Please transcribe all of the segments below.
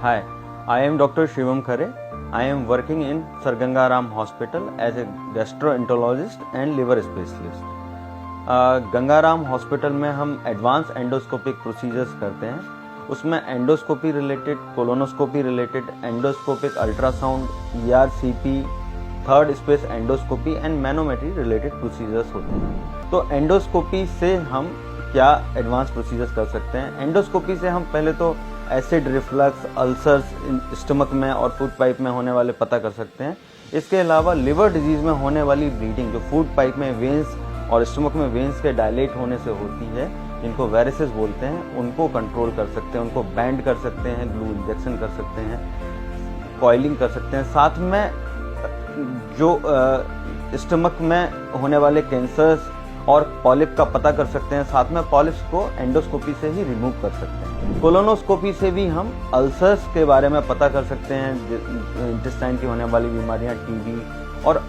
Hi, I am Dr. Shivam Khare. I am working in Sir Ganga Ram Hospital as a gastroenterologist and liver specialist. Gangaram hospital में हम advance endoscopic procedures करते हैं। उसमें endoscopy related, colonoscopy related, endoscopic ultrasound, ERCP, third space endoscopy and manometry related procedures होते हैं। तो endoscopy से हम क्या एडवांस प्रोसीजर्स कर सकते हैं? एंडोस्कोपी से हम पहले तो एसिड रिफ्लक्स, अल्सर्स स्टमक में और फूड पाइप में होने वाले पता कर सकते हैं। इसके अलावा लिवर डिजीज में होने वाली ब्लीडिंग जो फूड पाइप में वेन्स और स्टमक में वेन्स के डायलेट होने से होती है, जिनको वेरिसेस बोलते हैं, उनको कंट्रोल कर सकते हैं, उनको बैंड कर सकते हैं, ग्लू इंजेक्शन कर सकते हैं, कॉइलिंग कर सकते हैं। साथ में जो स्टमक में होने वाले कैंसर्स और पॉलिप का पता कर सकते हैं। साथ में पॉलिप्स को एंडोस्कोपी से ही रिमूव कर सकते हैं। कोलोनोस्कोपी से भी हम अल्सर्स के बारे में पता कर सकते हैं, इंटेस्टाइन की होने वाली बीमारियां, टीबी और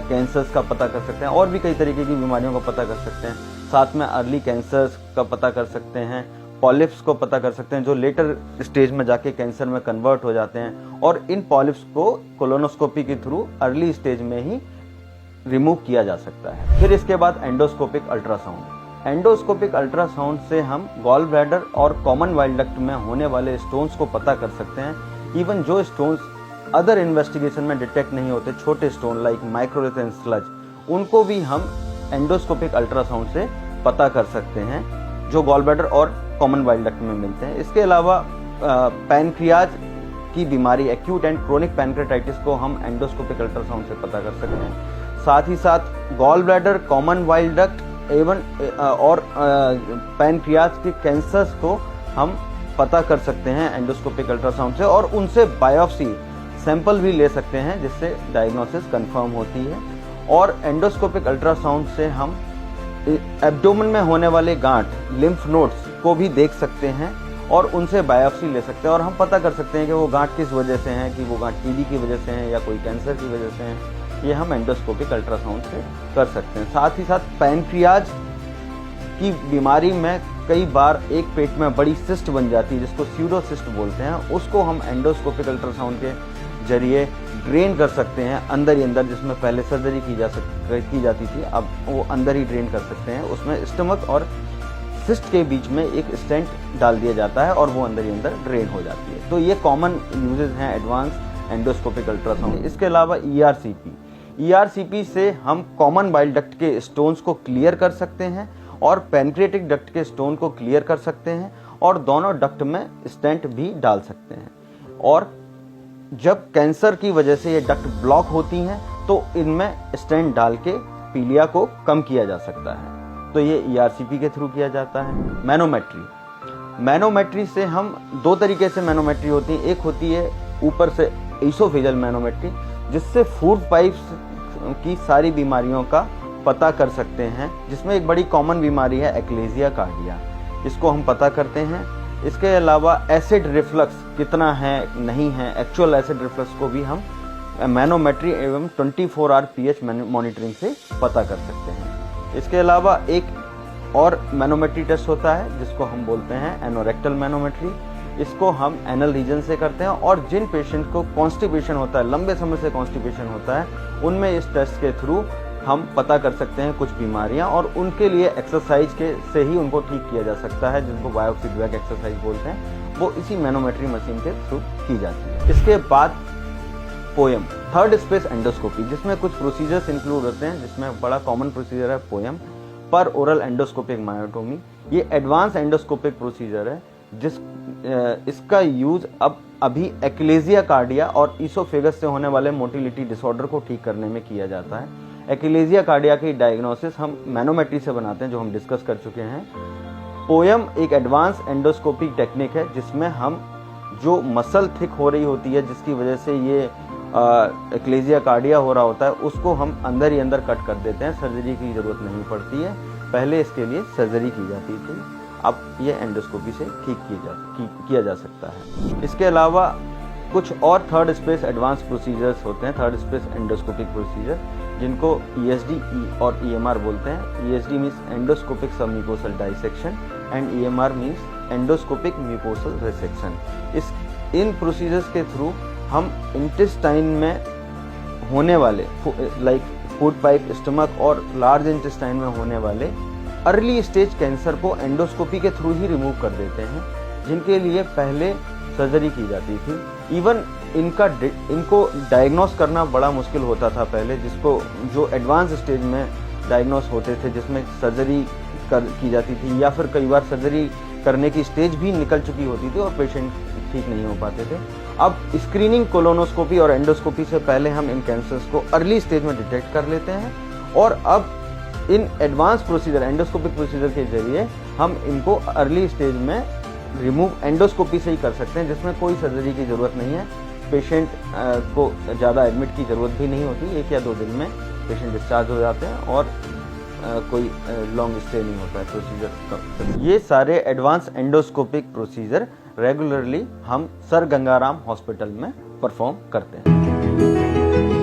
कैंसर्स का पता कर सकते हैं, और भी कई तरीके की बीमारियों का पता कर सकते हैं। साथ में अर्ली कैंसर्स का पता कर सकते हैं, पॉलिप्स को पता कर सकते हैं जो लेटर स्टेज में जाके कैंसर में कन्वर्ट हो जाते हैं, और इन पॉलिप्स को कोलोनोस्कोपी के थ्रू अर्ली स्टेज में ही रिमूव किया जा सकता है। फिर इसके बाद एंडोस्कोपिक अल्ट्रासाउंड। एंडोस्कोपिक अल्ट्रासाउंड से हम गॉल ब्लैडर और कॉमन बाइल डक्ट में होने वाले स्टोन्स को पता कर सकते हैं। इवन जो स्टोन्स अदर इन्वेस्टिगेशन में डिटेक्ट नहीं होते, छोटे स्टोन लाइक माइक्रोलिथ स्लज, उनको भी हम एंडोस्कोपिक अल्ट्रासाउंड से पता कर सकते हैं, जो गॉल ब्लैडर और कॉमन बाइल डक्ट में मिलते हैं। इसके अलावा पैनक्रियाज की बीमारी, एक्यूट एंड क्रोनिक पैनक्रेटाइटिस को हम एंडोस्कोपिक अल्ट्रासाउंड से पता कर सकते हैं। साथ ही साथ gall bladder, common bile duct एवं और पैनक्रियाज के कैंसर्स को हम पता कर सकते हैं एंडोस्कोपिक अल्ट्रासाउंड से, और उनसे बायोप्सी सैंपल भी ले सकते हैं, जिससे डायग्नोसिस कंफर्म होती है। और एंडोस्कोपिक अल्ट्रासाउंड से हम एब्डोमेन में होने वाले गांठ, लिम्फ नोड्स को भी देख सकते हैं और उनसे बायोप्सी ले सकते हैं, और हम पता कर सकते हैं कि वो गांठ किस वजह से हैं, कि वो गांठ टीबी की वजह से हैं या कोई कैंसर की वजह से हैं। ये हम एंडोस्कोपिक अल्ट्रासाउंड से कर सकते हैं। साथ ही साथ पैनक्रियाज की बीमारी में कई बार एक पेट में बड़ी सिस्ट बन जाती है, जिसको स्यूडोसिस्ट बोलते हैं, उसको हम एंडोस्कोपिक अल्ट्रासाउंड के जरिए ड्रेन कर सकते हैं अंदर ही अंदर, जिसमें पहले सर्जरी की जाती थी, अब वो अंदर ही ड्रेन कर सकते हैं। उसमें स्टमक और सिस्ट के बीच में एक स्टेंट डाल दिया जाता है और वो अंदर ही अंदर ड्रेन हो जाती है। तो ये कॉमन यूजेस हैं एडवांस एंडोस्कोपिक अल्ट्रासाउंड। इसके अलावा ERCP से हम कॉमन बाइल डक्ट के स्टोन्स को क्लियर कर सकते हैं और पैनक्रियाटिक डक्ट के स्टोन को क्लियर कर सकते हैं, और दोनों डक्ट में स्टेंट भी डाल सकते हैं। और जब कैंसर की वजह से ये डक्ट ब्लॉक होती हैं तो इनमें स्टेंट डाल के पीलिया को कम किया जा सकता है। तो ये ERCP के थ्रू किया जाता है। मैनोमेट्री से हम दो तरीके से मैनोमेट्री होती है। एक होती है ऊपर से ईसोफेजल मैनोमेट्री, जिससे फूड पाइप्स की सारी बीमारियों का पता कर सकते हैं, जिसमें एक बड़ी कॉमन बीमारी है एक्लेजिया कार्डिया, इसको हम पता करते हैं। इसके अलावा एसिड रिफ्लक्स कितना है नहीं है, एक्चुअल एसिड रिफ्लक्स को भी हम मैनोमेट्री एवं 24 आवर pH मॉनिटरिंग से पता कर सकते हैं। इसके अलावा एक और मैनोमेट्री टेस्ट होता है जिसको हम बोलते हैं एनोरेक्टल मैनोमेट्री। इसको हम एनल रीजन से करते हैं, और जिन पेशेंट को कॉन्स्टिपेशन होता है, लंबे समय से कॉन्स्टिपेशन होता है, उनमें इस टेस्ट के थ्रू हम पता कर सकते हैं कुछ बीमारियां, और उनके लिए एक्सरसाइज के से ही उनको ठीक किया जा सकता है, जिनको बायोफीडबैक एक्सरसाइज बोलते हैं, वो इसी मैनोमेट्री मशीन के थ्रू की जाती है। इसके बाद पोएम, थर्ड स्पेस एंडोस्कोपी, जिसमें कुछ प्रोसीजर्स इंक्लूड होते हैं, जिसमें बड़ा कॉमन प्रोसीजर है पोएम, पर ओरल एंडोस्कोपिक मायोटोमी। ये एडवांस एंडोस्कोपिक प्रोसीजर है, इसका यूज अभी एक्लेजिया कार्डिया और ईसोफेगस से होने वाले मोटिलिटी डिसऑर्डर को ठीक करने में किया जाता है। एक्लेजिया कार्डिया की डायग्नोसिस हम मैनोमेट्री से बनाते हैं, जो हम डिस्कस कर चुके हैं। पोएम एक एडवांस एंडोस्कोपिक टेक्निक है, जिसमें हम जो मसल थिक हो रही होती है, जिसकी वजह से ये एक्लेजिया कार्डिया हो रहा होता है, उसको हम अंदर ही अंदर कट कर देते हैं। सर्जरी की जरूरत नहीं पड़ती है, पहले इसके लिए सर्जरी की जाती थी, अब ये एंडोस्कोपी से ठीक किया जा सकता है। इसके अलावा कुछ और थर्ड स्पेस एडवांस प्रोसीजर्स होते हैं, थर्ड स्पेस एंडोस्कोपिक प्रोसीजर, जिनको ESD और EMR बोलते हैं। ESD means endoscopic submucosal dissection and EMR means endoscopic mucosal resection. In procedures के थ्रू हम इंटेस्टाइन में होने वाले लाइक फूड पाइप, स्टमक और लार्ज इंटेस्टाइन में होने वाले अर्ली स्टेज कैंसर को एंडोस्कोपी के थ्रू ही रिमूव कर देते हैं, जिनके लिए पहले सर्जरी की जाती थी। इवन इनको डायग्नोस करना बड़ा मुश्किल होता था पहले, जिसको जो एडवांस स्टेज में डायग्नोस होते थे, जिसमें सर्जरी की जाती थी या फिर कई बार सर्जरी करने की स्टेज भी निकल चुकी होती थी और पेशेंट ठीक नहीं हो पाते थे। अब स्क्रीनिंग कोलोनोस्कोपी और एंडोस्कोपी से पहले हम इन कैंसर्स को अर्ली स्टेज में डिटेक्ट कर लेते हैं और अब in advance procedure, endoscopic procedure के जरिए हम इनको अर्ली स्टेज में रिमूव एंडोस्कोपी से ही कर सकते हैं, जिसमें कोई सर्जरी की ज़रूरत नहीं है। पेशेंट को ज़्यादा एडमिट की ज़रूरत भी नहीं होती, 1 या 2 दिन में पेशेंट डिस्चार्ज हो जाते हैं और कोई लॉन्ग स्टे नहीं होता है प्रोसीजर। ये सारे एडवांस एंडोस्कोपिक प्रोसीजर रेगुलरली हम सर गंगाराम हॉस्पिटल में परफॉर्म करते हैं।